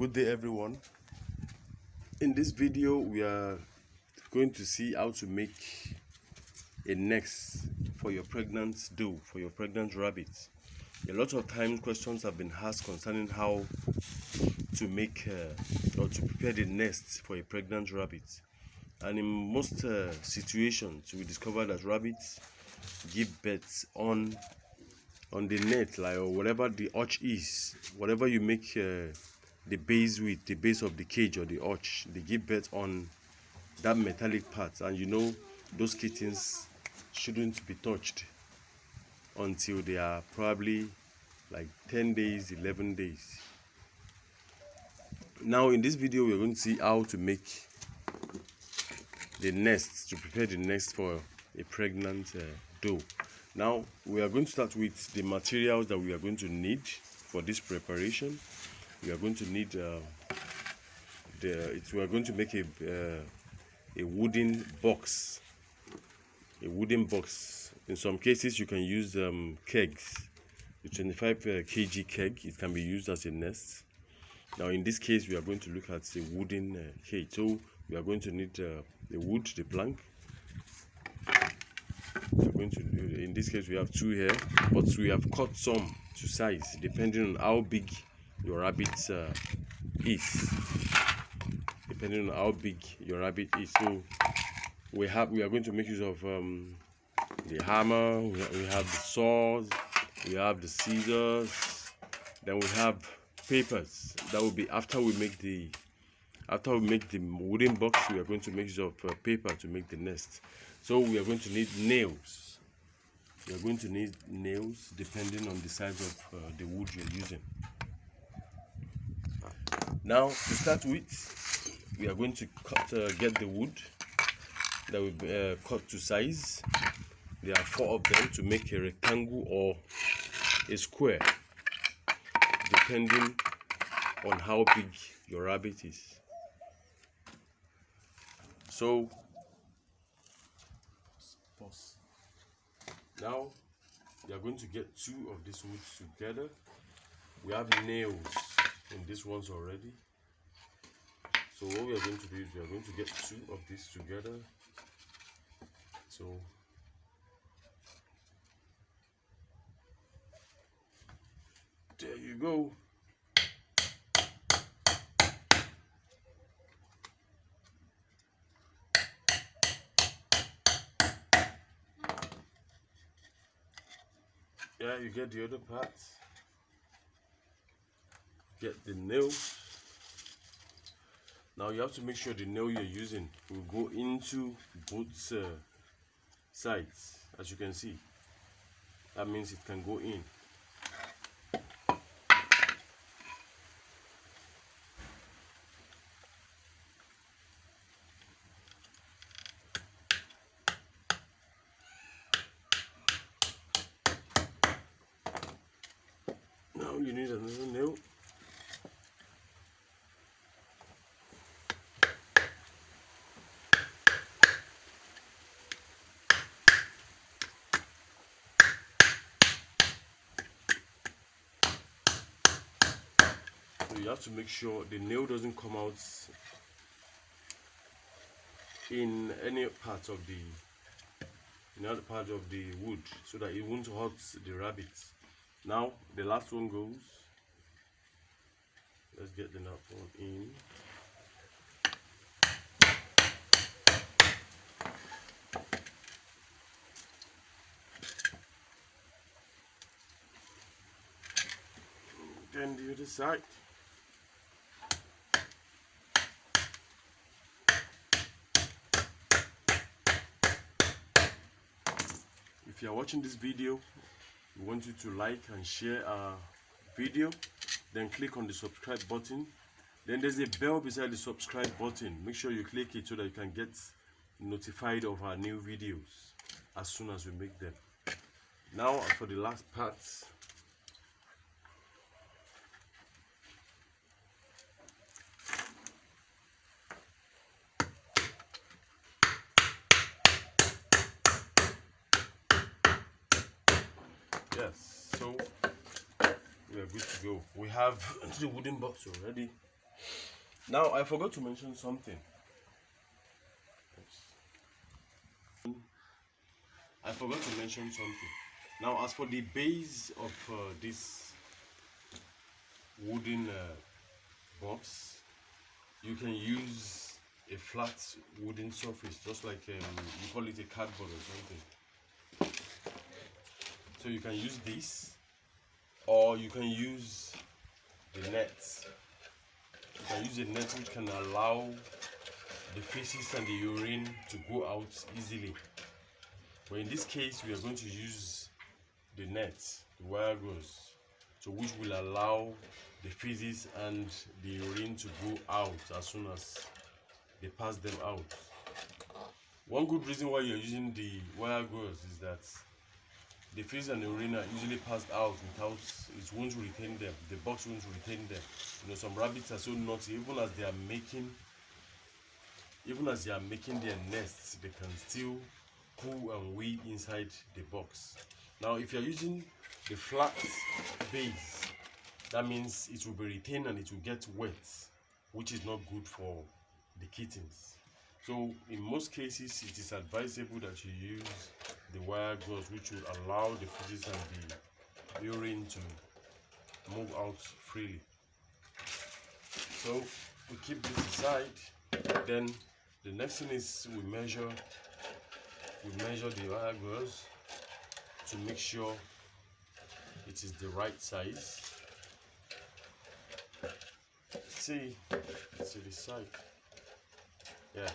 Good day everyone. In this video we are going to see how to make a nest for your pregnant doe, for your pregnant rabbit. A lot of times questions have been asked concerning how to make or to prepare the nest for a pregnant rabbit, and in most situations we discover that rabbits give birth on the net, like, or whatever the arch is, whatever you make the base with, the base of the cage or the arch, they give birth on that metallic part, and you know those kittens shouldn't be touched until they are probably like 10 days, 11 days. Now in this video we're going to see how to make the nest, to prepare the nest for a pregnant doe. Now we are going to start with the materials that we are going to need for this preparation. We are going to need we are going to make a wooden box. A wooden box. In some cases you can use kegs. The 25 kg keg, it can be used as a nest. Now in this case we are going to look at a wooden cage. So we are going to need the wood, the plank. We are going to do, in this case we have two here, but we have cut some to size depending on how big your rabbit is. Depending on how big your rabbit is. So we are going to make use of the hammer, we have the saws, we have the scissors, then we have papers. That will be after we make the wooden box. We are going to make use of paper to make the nest. So we are going to need nails. We are going to need nails depending on the size of the wood you're using. Now to start with, we are going to get the wood that will be cut to size. There are 4 of them to make a rectangle or a square, depending on how big your rabbit is. So now we are going to get 2 of these woods together. We have nails in these ones already. So what we are going to do is we are going to get 2 of these together. So there you go. Yeah, you get the other part. Get the nail. Now you have to make sure the nail you're using will go into both sides. As you can see, that means it can go in. Now you need another nail. So you have to make sure the nail doesn't come out in any part of the wood, so that it won't hurt the rabbit. Now the last one goes. Let's get the nut one in. Then the other side. If you are watching this video, we want you to like and share our video, then click on the subscribe button. Then there's a bell beside the subscribe button. Make sure you click it so that you can get notified of our new videos as soon as we make them. Now for the last part, yes, so we are good to go. We have the wooden box already. Now I forgot to mention something. Now, as for the base of this wooden box, you can use a flat wooden surface, just like you call it a cardboard or something. So you can use this, or you can use the net. You can use a net which can allow the feces and the urine to go out easily. But in this case, we are going to use the net, the wire gauze, so which will allow the feces and the urine to go out as soon as they pass them out. One good reason why you're using the wire gauze is that the feces and the urine are usually passed out without, it won't retain them, the box won't retain them. You know, some rabbits are so naughty, even as they are making their nests, they can still poo and wee inside the box. Now, if you're using the flat base, that means it will be retained and it will get wet, which is not good for the kittens. So in most cases, it is advisable that you use the wire gauze, which will allow the feces and the urine to move out freely. So we keep this aside. Then the next thing is we measure the wire gauze to make sure it is the right size. See the side. Yeah.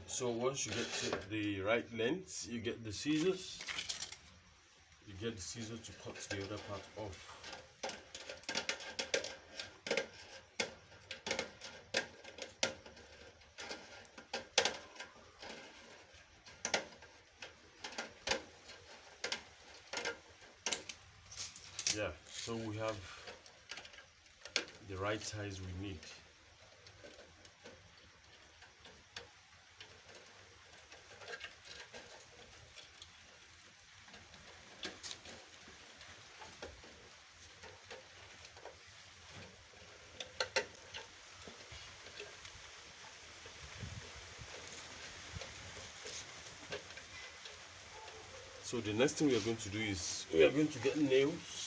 So once you get to the right length, you get the scissors. You get the scissors to cut the other part off. Yeah, so we have the right size we need. So the next thing we are going to do is we are going to get nails.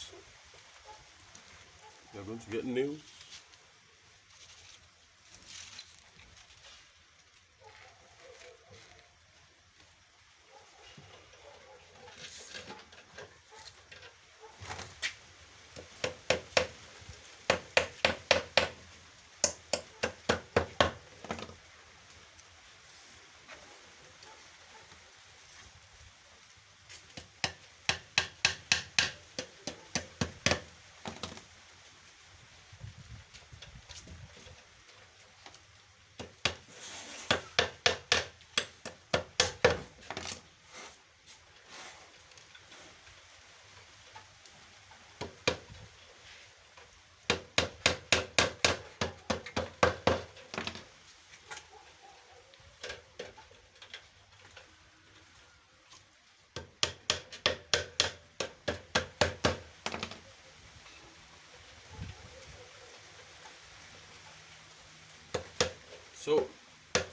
So,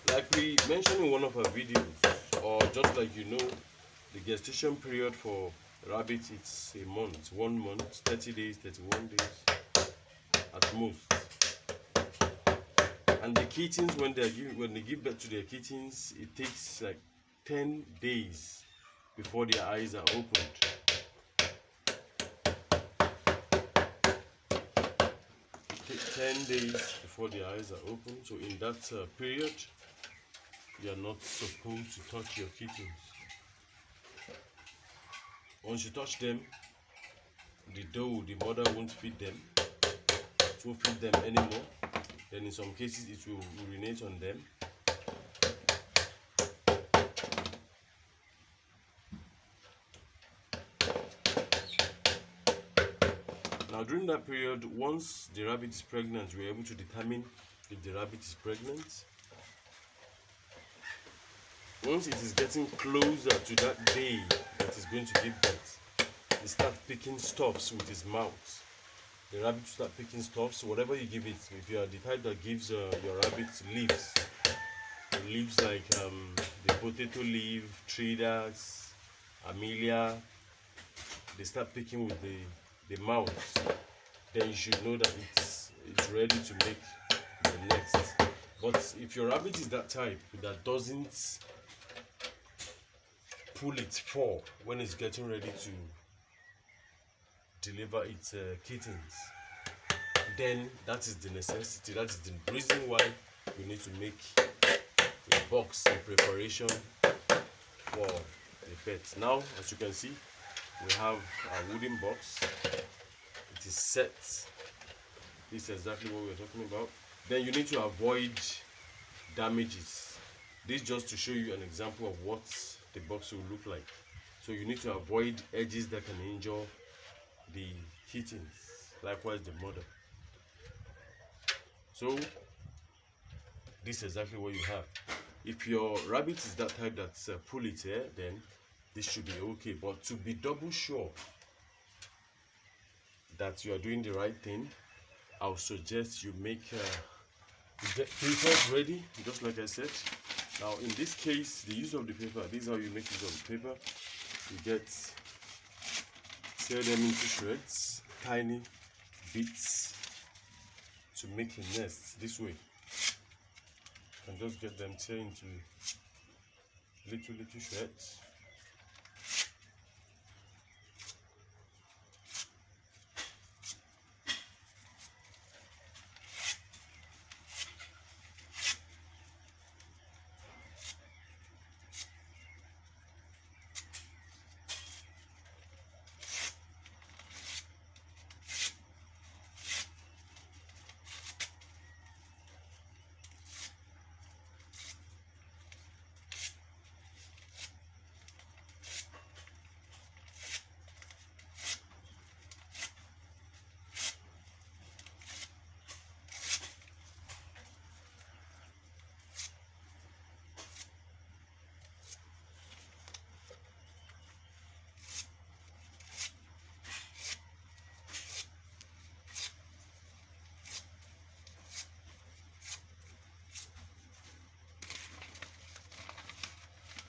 like we mentioned in one of our videos, or just like you know, the gestation period for rabbits, it's a month, 1 month, 30 days, 31 days at most. And the kittens, when they give birth to their kittens, it takes like 10 days before their eyes are opened. It takes 10 days before the eyes are open. So in that period, you are not supposed to touch your kittens. Once you touch them, the mother won't feed them. It won't feed them anymore. Then in some cases, it will urinate on them. Now during that period, once the rabbit is pregnant, we're able to determine if the rabbit is pregnant. Once it is getting closer to that day that is going to give birth, it starts picking stuffs with his mouth. The rabbit will start picking stuffs, whatever you give it. If you are the type that gives your rabbit leaves like the potato leaf, traders, amelia, they start picking with the mouth, then you should know that it's ready to make the next. But if your rabbit is that type that doesn't pull its paw when it's getting ready to deliver its kittens, then that is the necessity, that is the reason why you need to make a box in preparation for the pet. Now, as you can see, we have a wooden box. It is set. This is exactly what we're talking about. Then you need to avoid damages. This is just to show you an example of what the box will look like. So you need to avoid edges that can injure the kittens, likewise the mother. So this is exactly what you have. If your rabbit is that type that's pull it here, then this should be okay. But to be double sure that you are doing the right thing, I'll suggest you make you get papers ready, just like I said. Now in this case, the use of the paper, this is how you make use of the paper. You tear them into shreds, tiny bits, to make a nest this way. You can just get them tear into little shreds.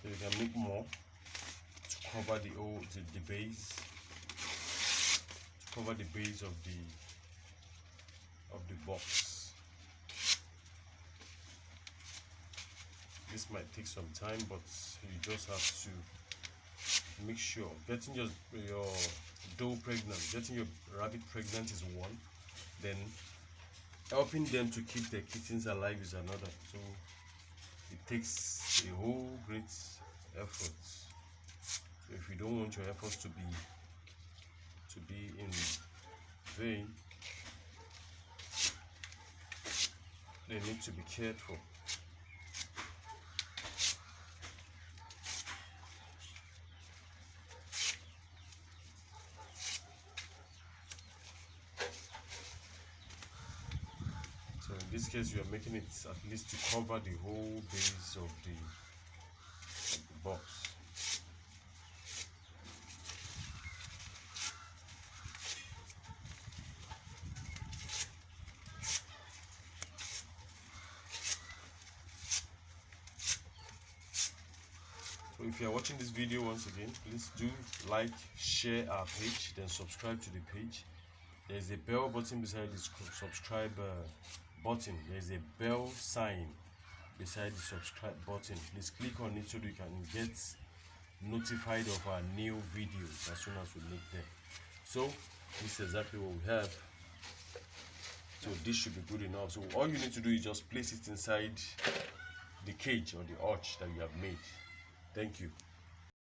So you can make more to cover the base, to cover the base of the box. This might take some time, but you just have to make sure getting your doe pregnant, getting your rabbit pregnant is one, then helping them to keep their kittens alive is another. So it takes a whole great effort. So if you don't want your efforts to be in vain, they need to be cared for. So in this case, you are making it at least to cover the whole base of the box. So if you are watching this video once again, please do like, share our page, then subscribe to the page. There is a bell button beside the subscribe button. There is a bell sign beside the subscribe button. Please click on it so that you can get notified of our new videos as soon as we make them. So this is exactly what we have. So this should be good enough. So all you need to do is just place it inside the cage or the arch that you have made. Thank you.